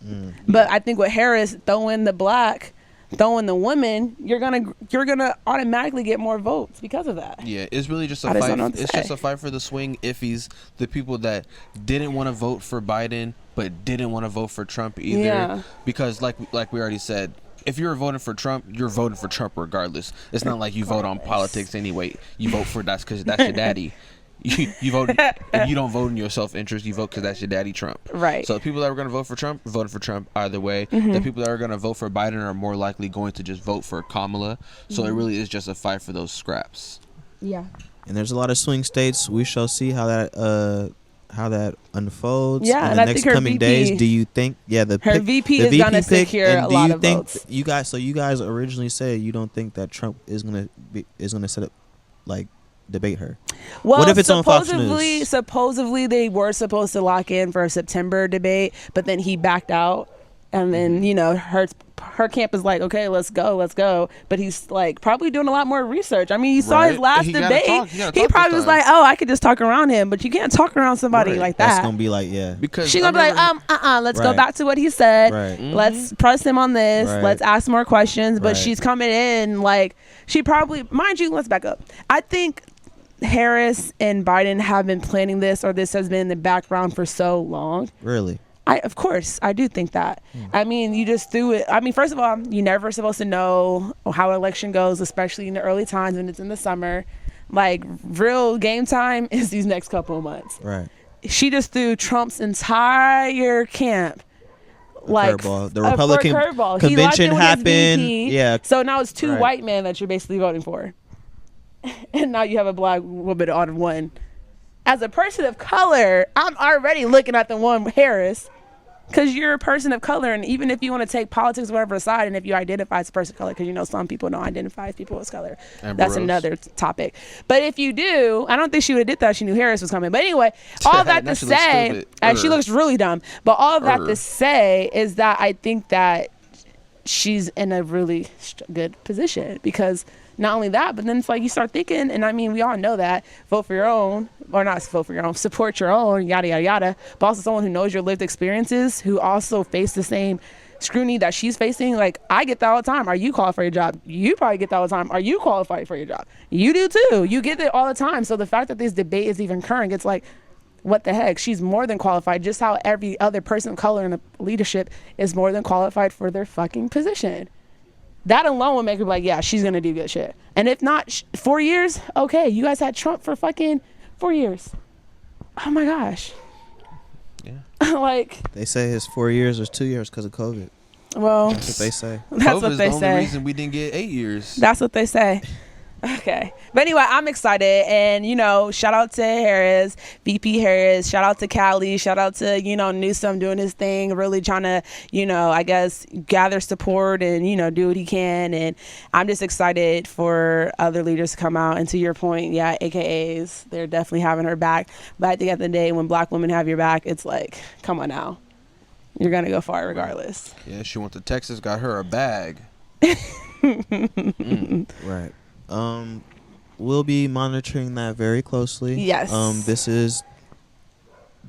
But I think with Harris, throwing the black, throwing the women, you're gonna automatically get more votes because of that. Yeah, it's really just a fight. It's just a fight for the swing iffies, the people that didn't want to vote for Biden but didn't want to vote for Trump either. Yeah. Because like we already said, if you're voting for Trump, you're voting for Trump regardless. It's not like you vote on politics anyway. You vote for that's because that's your daddy. You vote. If you don't vote in your self-interest, you vote because that's your daddy Trump. Right. So the people that are going to vote for Trump, voting for Trump either way. The people that are going to vote for Biden are more likely going to just vote for Kamala. So it really is just a fight for those scraps. Yeah. And there's a lot of swing states. We shall see how that unfolds in the next coming days. Do you think? Yeah, her VP is going to secure a lot of votes. You guys originally said you don't think that Trump is going to set up like debate her. Well, what if it's on Fox News? Supposedly they were supposed to lock in for a September debate, but then he backed out, and then her camp is like, okay, let's go, but he's like probably doing a lot more research. I mean, you saw his last debate. He probably was like, oh, I could just talk around him, but you can't talk around somebody like that. That's gonna be like, because she's gonna be like, let's go back to what he said. Let's press him on this. Let's ask more questions. But she's coming in like, she probably, mind you, let's back up. I think Harris and Biden have been planning this, or this has been in the background for so long. Really? Of course, I do think that. I mean, you just threw it. I mean, first of all, you're never supposed to know how an election goes, especially in the early times when it's in the summer. Like, real game time is these next couple of months. Right. She just threw Trump's entire camp. Like, the Republican convention happened. Yeah. So now it's two white men that you're basically voting for. And now you have a black woman on one. As a person of color, I'm already looking at the one Harris, because you're a person of color. And even if you want to take politics or whatever aside, and if you identify as a person of color, because some people don't identify as people of color, that's another topic. But if you do, I don't think she would have did that if she knew Harris was coming. But anyway, all that to say, she looks really dumb. But all of that to say is that I think that she's in a really good position, because not only that, but then it's like you start thinking, and I mean, we all know that, vote for your own, or not vote for your own, support your own, yada, yada, yada, but also someone who knows your lived experiences, who also face the same scrutiny that she's facing. Like, I get that all the time. Are you qualified for your job? You probably get that all the time. Are you qualified for your job? You do too. You get it all the time. So the fact that this debate is even occurring, it's like, what the heck? She's more than qualified, just how every other person of color in the leadership is more than qualified for their fucking position. That alone would make her be like, yeah, she's going to do good shit. And if not, 4 years, okay, you guys had Trump for fucking 4 years. Oh my gosh. Yeah. Like, they say his 4 years was 2 years because of COVID. Well, that's what they say. That's what they say. COVID is the only reason we didn't get 8 years. That's what they say. Okay. But anyway, I'm excited. And, shout out to Harris, VP Harris. Shout out to Cali. Shout out to, Newsom doing his thing, really trying to, I guess, gather support and, do what he can. And I'm just excited for other leaders to come out. And to your point, yeah, AKAs, they're definitely having her back. But I think at the end of the day, when black women have your back, it's like, come on now. You're going to go far regardless. Yeah, she went to Texas, got her a bag. Right. We'll be monitoring that very closely. Yes. This is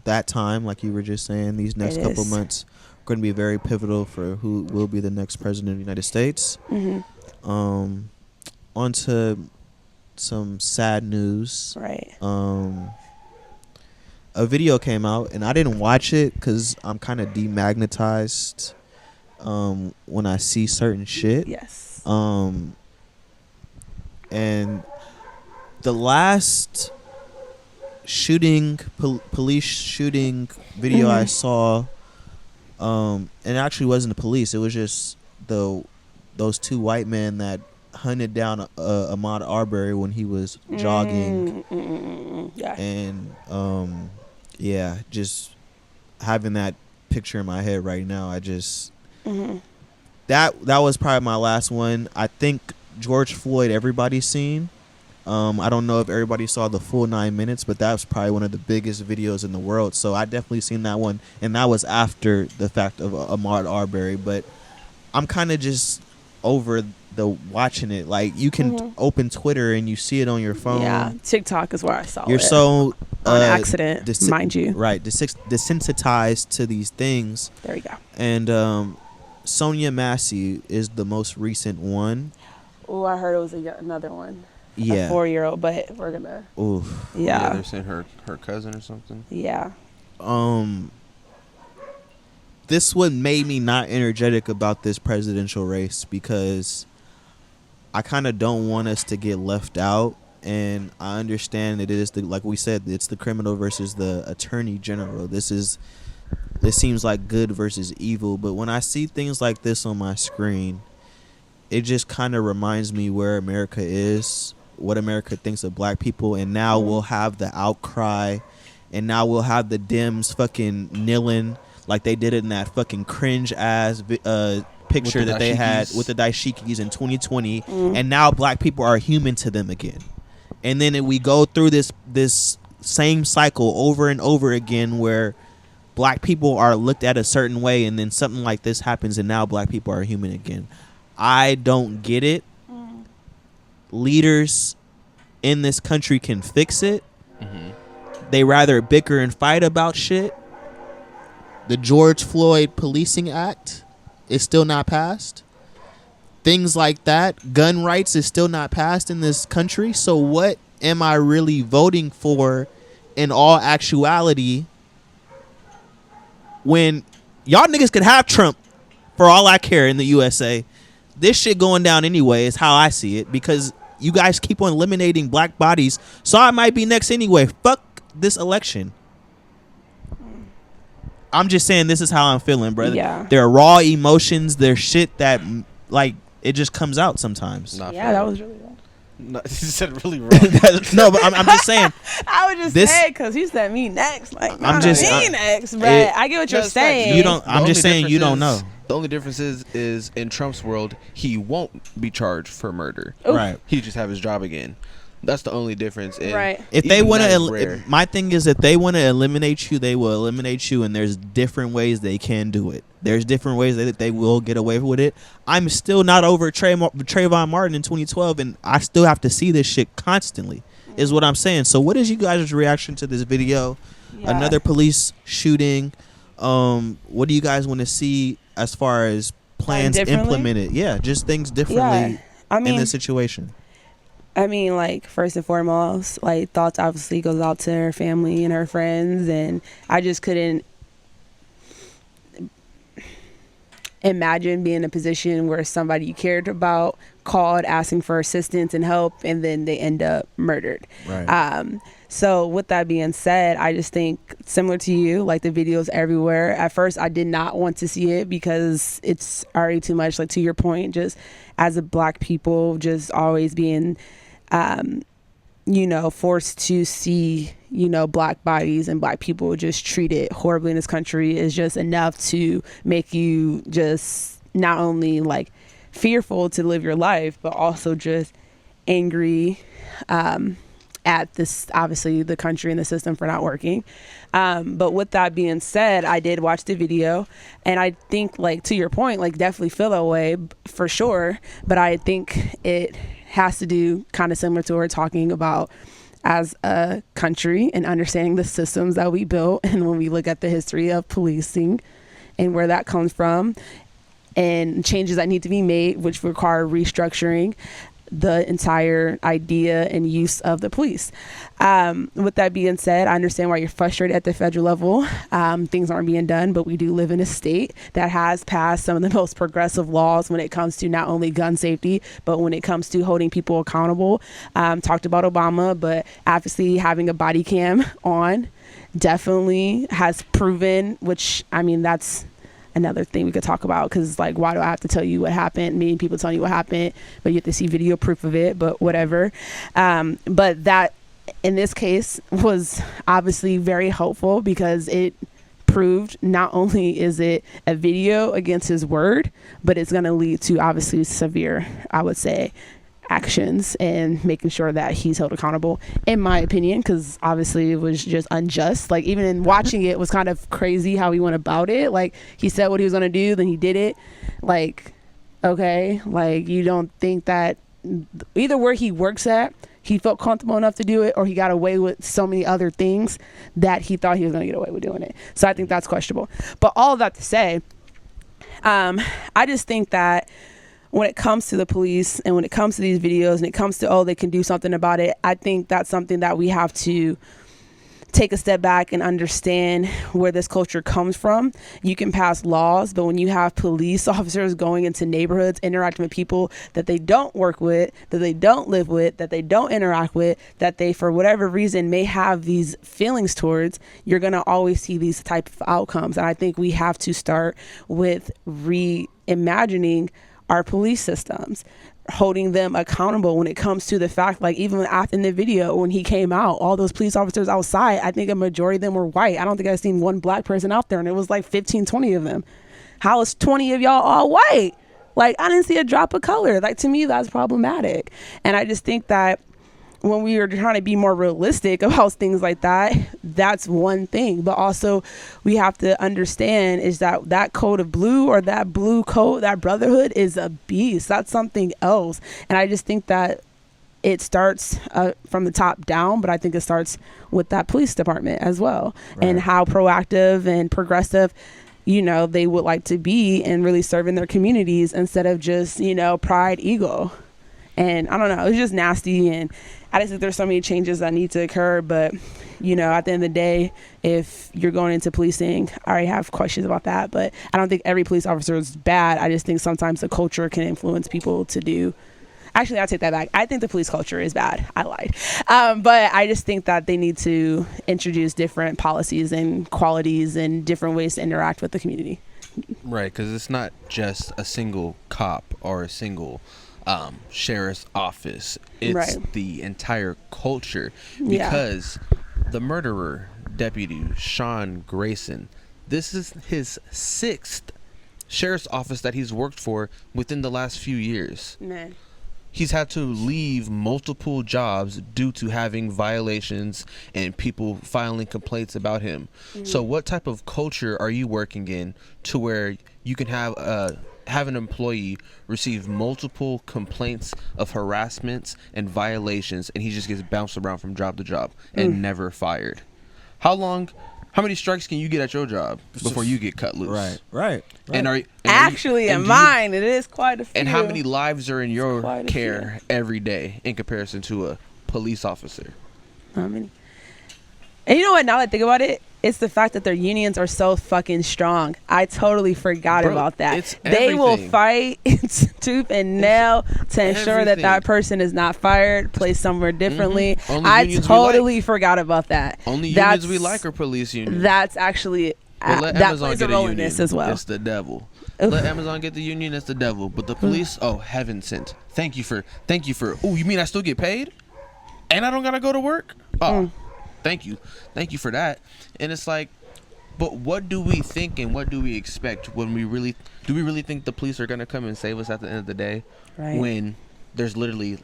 that time, like you were just saying. These next couple months are going to be very pivotal for who will be the next president of the United States. On to some sad news. Right. A video came out, and I didn't watch it because I'm kind of demagnetized when I see certain shit. Yes. And the last police shooting video I saw And it actually wasn't the police. It was just those two white men that hunted down Ahmaud Arbery when he was jogging. Yeah. And yeah, just having that picture in my head right now, I just that was probably my last one. I think George Floyd, everybody's seen. I don't know if everybody saw the full 9 minutes, but that was probably one of the biggest videos in the world. So I definitely seen that one, and that was after the fact of Ahmaud Arbery. But I'm kind of just over the watching it. Like, you can open Twitter and you see it on your phone. Yeah, TikTok is where I saw You're it. so on accident, mind you. Right, desensitized to these things. There you go. And Sonya Massey is the most recent one. Oh, I heard it was another one. Yeah, a 4-year-old, but we're gonna. Oof. Yeah, they're saying her cousin or something. Yeah. This one made me not energetic about this presidential race because I kind of don't want us to get left out, and I understand that it is like we said, it's the criminal versus the attorney general. This seems like good versus evil, but when I see things like this on my screen, it just kind of reminds me where America is, what America thinks of black people, and now we'll have the outcry, and now we'll have the Dems fucking kneeling like they did in that fucking cringe ass picture that they had with the dashikis in 2020, and now black people are human to them again. And then we go through this same cycle over and over again where black people are looked at a certain way, and then something like this happens and now black people are human again. I don't get it. Leaders in this country can fix it. They rather bicker and fight about shit. The George Floyd Policing Act is still not passed. Things like that. Gun rights is still not passed in this country. So what am I really voting for in all actuality when y'all niggas could have Trump for all I care in the USA? This shit going down anyway is how I see it, because you guys keep on eliminating black bodies, so I might be next anyway. Fuck this election. I'm just saying this is how I'm feeling, brother. Yeah. There are raw emotions. There's shit that, like, it just comes out sometimes. Yeah, that was really wrong. No, you said really wrong. No, but I'm just saying. I would just say because you said me next. Like, I'm just me next, but I get what you're saying. You don't. I'm just saying you don't know. The only difference is in Trump's world, he won't be charged for murder. Oof. Right. He just have his job again. That's the only difference. Right. If they want to, my thing is, if they want to eliminate you, they will eliminate you, and there's different ways they can do it. There's different ways that they will get away with it. I'm still not over Trayvon Martin in 2012, and I still have to see this shit constantly, is what I'm saying. So what is you guys' reaction to this video? Yeah. Another police shooting. What do you guys want to see as far as plans implemented? Yeah, just things differently in this situation. I mean, like, first and foremost, like, thoughts obviously goes out to her family and her friends, and I just couldn't imagine being in a position where somebody you cared about called asking for assistance and help, and then they end up murdered. Right. So with that being said, I just think similar to you, like, the videos everywhere. At first, I did not want to see it because it's already too much. Like, to your point, just as a black people, just always being forced to see, black bodies and black people just treated horribly in this country is just enough to make you just not only, like, fearful to live your life, but also just angry at this, obviously, the country and the system for not working. But with that being said, I did watch the video, and I think, like, to your point, like, definitely feel that way for sure. But I think it has to do kind of similar to what we're talking about as a country and understanding the systems that we built. And when we look at the history of policing and where that comes from and changes that need to be made, which require restructuring the entire idea and use of the police. With that being said, I understand why you're frustrated at the federal level. Things aren't being done, but we do live in a state that has passed some of the most progressive laws when it comes to not only gun safety, but when it comes to holding people accountable. Talked about Obama, but obviously having a body cam on definitely has proven, which, I mean, that's another thing we could talk about, because like, why do I have to tell you what happened? Me and people telling you what happened, but you have to see video proof of it, but whatever. But that in this case was obviously very helpful, because it proved not only is it a video against his word, but it's going to lead to obviously severe, I would say, actions, and making sure that he's held accountable, in my opinion, because obviously it was just unjust. Like, even in watching it was kind of crazy how he went about it. Like, he said what he was going to do, then he did it. Like, okay, like, you don't think that either where he works at, he felt comfortable enough to do it, or he got away with so many other things that he thought he was going to get away with doing it. So I think that's questionable. But all of that to say, I just think that when it comes to the police, and when it comes to these videos, and it comes to, oh, they can do something about it, I think that's something that we have to take a step back and understand where this culture comes from. You can pass laws, but when you have police officers going into neighborhoods, interacting with people that they don't work with, that they don't live with, that they don't interact with, that they, for whatever reason, may have these feelings towards, you're going to always see these type of outcomes. And I think we have to start with reimagining our police systems, holding them accountable when it comes to the fact, like, even after in the video when he came out, all those police officers outside, I think a majority of them were white. I don't think I've seen one black person out there, and it was like 15, 20 of them. How is 20 of y'all all white? Like, I didn't see a drop of color. Like, to me, that's problematic. And I just think that when we are trying to be more realistic about things like that, that's one thing. But also, we have to understand is that that code of blue, or that blue code, that brotherhood, is a beast. That's something else. And I just think that it starts from the top down, but I think it starts with that police department as well, right, and how proactive and progressive, you know, they would like to be and really serving their communities, instead of just, you know, pride, ego. And I don't know, it's just nasty. And I just think there's so many changes that need to occur. But, you know, at the end of the day, if you're going into policing, I already have questions about that. But I don't think every police officer is bad. I just think sometimes the culture can influence people to do. Actually, I'll take that back. I think the police culture is bad. I lied. But I just think that they need to introduce different policies and qualities and different ways to interact with the community. Right, because it's not just a single cop or a single sheriff's office. It's right, the entire culture, because the murderer, Deputy Sean Grayson, this is his 6th sheriff's office that he's worked for within the last few years. Man. He's had to leave multiple jobs due to having violations and people filing complaints about him. Mm-hmm. So what type of culture are you working in to where you can have an employee receive multiple complaints of harassments and violations, and he just gets bounced around from job to job and never fired? How many strikes can you get at your job before you get cut loose? Right. And in mine, it is quite a few. And how many lives are in your care every day in comparison to a police officer? How many? And you know what, now that I think about it, it's the fact that their unions are so fucking strong. I totally forgot about that. They will fight tooth and nail to ensure that person is not fired, placed somewhere differently. I totally forgot about that. Only unions we like are police unions. That's actually let that Amazon plays get a role union. in this as well. It's the devil. Let Amazon get the union. It's the devil. But the police, oh, heaven sent. Thank you for. Oh, you mean I still get paid, and I don't gotta go to work? Oh. Thank you for that. And it's like, but what do we think and what do we expect when we really think the police are gonna come and save us at the end of the day? Right. When there's literally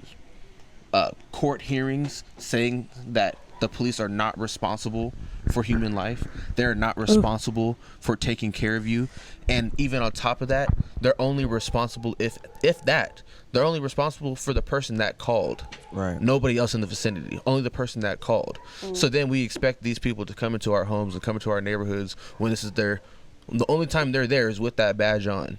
court hearings saying that the police are not responsible for human life, they're not responsible for taking care of you, and even on top of that, they're only responsible if that. They're only responsible for the person that called. Right. Nobody else in the vicinity. Only the person that called. So then we expect these people to come into our homes and come into our neighborhoods when this is the only time they're there is with that badge on.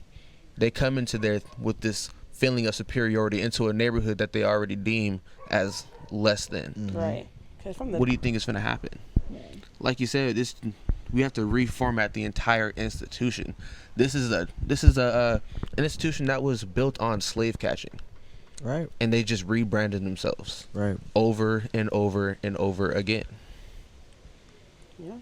They come into there with this feeling of superiority into a neighborhood that they already deem as less than. Mm-hmm. Right. What do you think is going to happen? Man. Like you said, we have to reformat the entire institution. This is an institution that was built on slave catching. Right. And they just rebranded themselves. Right. Over and over and over again. Yeah.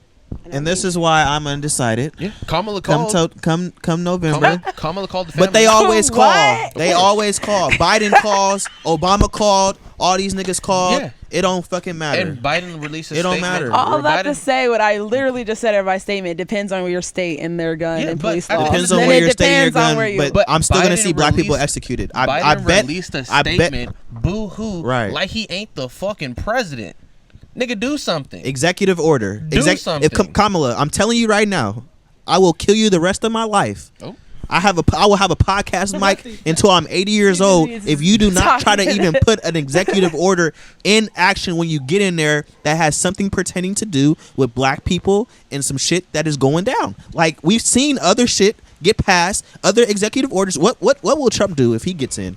And this is why I'm undecided. Yeah, Kamala called. Come November. Kamala called the family. But they always call. What? They always call. Biden calls. Obama called. All these niggas called. Yeah. It don't fucking matter. And Biden released a It don't statement. matter. All that to Biden- say what I literally just said in my statement depends on your state and their gun and but police at the laws. end Depends of on the where day, you're staying your depends on gun, where you- but I'm still gonna Biden see black people released- executed. Biden I bet. released a I bet. statement, boo-hoo, Right. like he ain't the fucking president. Nigga, do something. Executive order. Do something. If Kamala, I'm telling you right now, I will kill you the rest of my life. Oh. I will have a podcast mic until I'm 80 years old. If you do not try to even put an executive order in action when you get in there that has something pertaining to do with black people and some shit that is going down. Like, we've seen other shit get passed, other executive orders. What will Trump do if he gets in?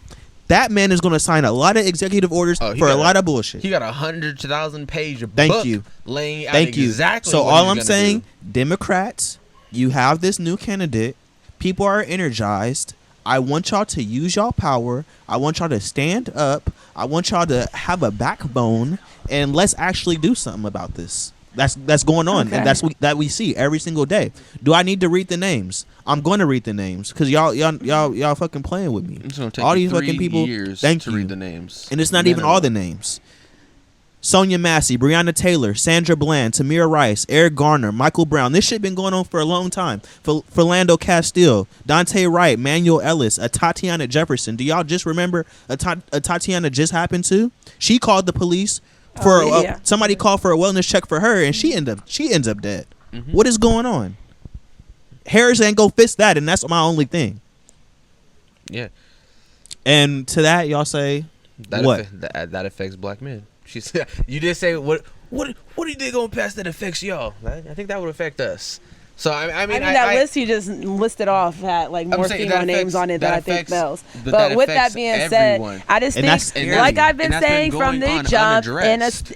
That man is going to sign a lot of executive orders for a lot of bullshit. He got 100,000 page book Thank you. laying out Thank you. exactly So what all he's I'm gonna saying, do. Democrats, you have this new candidate. People are energized. I want y'all to use y'all power. I want y'all to stand up. I want y'all to have a backbone, and let's actually do something about this. That's going on, Okay. and that we see every single day. Do I need to read the names? I'm going to read the names because y'all fucking playing with me. It's gonna take All you these fucking 3 people. years Thank to you. read the names, And it's not even all the names. Sonya Massey, Breonna Taylor, Sandra Bland, Tamir Rice, Eric Garner, Michael Brown. This shit been going on for a long time. Philando Castile, Dante Wright, Manuel Ellis, a Tatiana Jefferson. Do y'all just remember a Tatiana just happened to? She called the police for somebody called for a wellness check for her, and she ends up dead. Mm-hmm. What is going on? Harris ain't go fix that, and that's my only thing. Yeah. And to that, y'all say what? That affects black men. She said, you did say what do you think gonna pass that affects y'all? I think that would affect us. So I mean that list you just listed off had like more female names on it that I think bells. But with that being everyone. said, I just think, like I've been saying from the jump,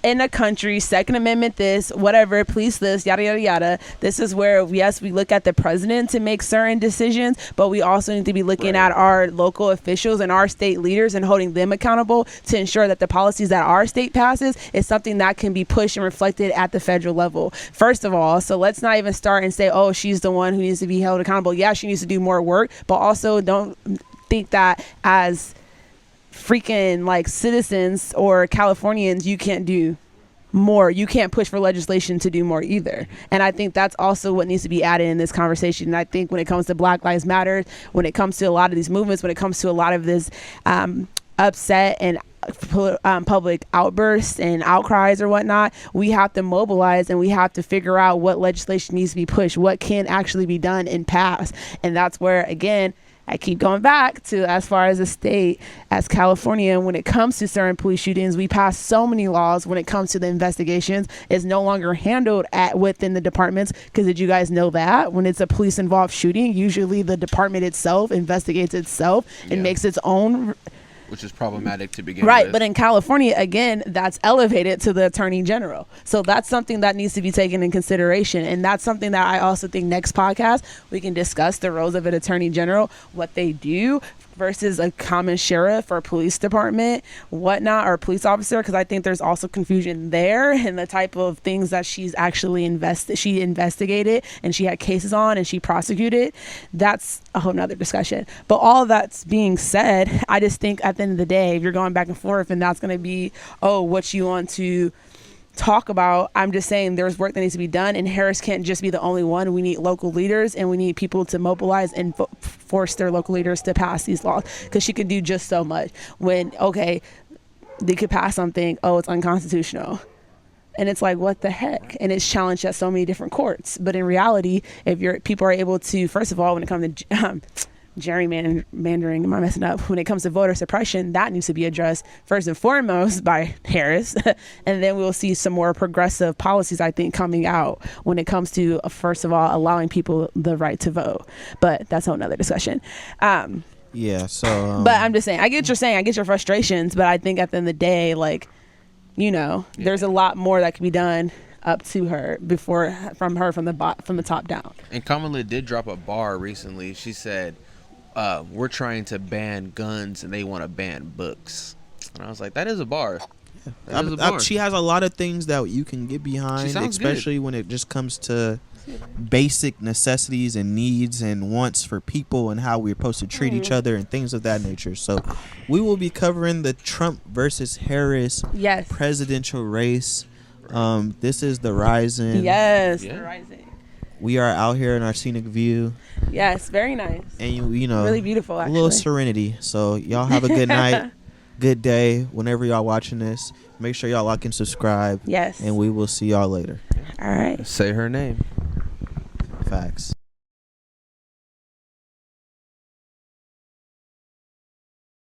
in a country, Second Amendment, this, whatever, police this, yada, yada, yada. This is where, yes, we look at the president to make certain decisions, but we also need to be looking at our local officials and our state leaders and holding them accountable to ensure that the policies that our state passes is something that can be pushed and reflected at the federal level. First of all, so let's not even start and say, oh, she's the one who needs to be held accountable. Yeah, she needs to do more work, but also don't think that as freaking like citizens or Californians, you can't do more. You can't push for legislation to do more either. And I think that's also what needs to be added in this conversation. And I think when it comes to Black Lives Matter, when it comes to a lot of these movements, when it comes to a lot of this upset and public outbursts and outcries or whatnot, we have to mobilize and we have to figure out what legislation needs to be pushed, what can actually be done and passed. And that's where, again, I keep going back to, as far as a state, as California, when it comes to certain police shootings, we pass so many laws when it comes to the investigations. It's no longer handled within the departments, because did you guys know that when it's a police involved shooting, usually the department itself investigates itself and makes its own, which is problematic to begin right with. But in California, again, that's elevated to the attorney general. So that's something that needs to be taken in consideration. And that's something that I also think next podcast we can discuss the roles of an attorney general, what they do versus a common sheriff or police department, whatnot, or police officer, because I think there's also confusion there in the type of things that she's actually she investigated and she had cases on and she prosecuted. That's a whole nother discussion. But all of that's being said, I just think at the end of the day, if you're going back and forth and that's going to be, what you want to talk about, I'm just saying there's work that needs to be done, and Harris can't just be the only one. We need local leaders, and we need people to mobilize and force their local leaders to pass these laws, because she could do just so much. When they could pass something, it's unconstitutional, and it's like, what the heck? And it's challenged at so many different courts. But in reality, if people are able to, first of all, when it comes to gerrymandering, am I messing up? When it comes to voter suppression, that needs to be addressed first and foremost by Harris. And then we'll see some more progressive policies, I think, coming out when it comes to, first of all, allowing people the right to vote. But that's a whole nother discussion. So but I'm just saying, I get what you're saying, I get your frustrations, but I think at the end of the day, there's a lot more that can be done up to her from the top down. And Kamala did drop a bar recently. She said, we're trying to ban guns and they want to ban books. And I was like, that is a bar. She has a lot of things that you can get behind, especially when it just comes to basic necessities and needs and wants for people and how we're supposed to treat each other and things of that nature. So we will be covering the Trump versus Harris presidential race. This is The Rising. Yes, The Rising. We are out here in our scenic view. Yes, very nice. And you know, really beautiful, actually. A little serenity. So y'all have a good night, good day whenever y'all watching this. Make sure y'all like and subscribe. Yes. And we will see y'all later. All right. Say her name. Facts.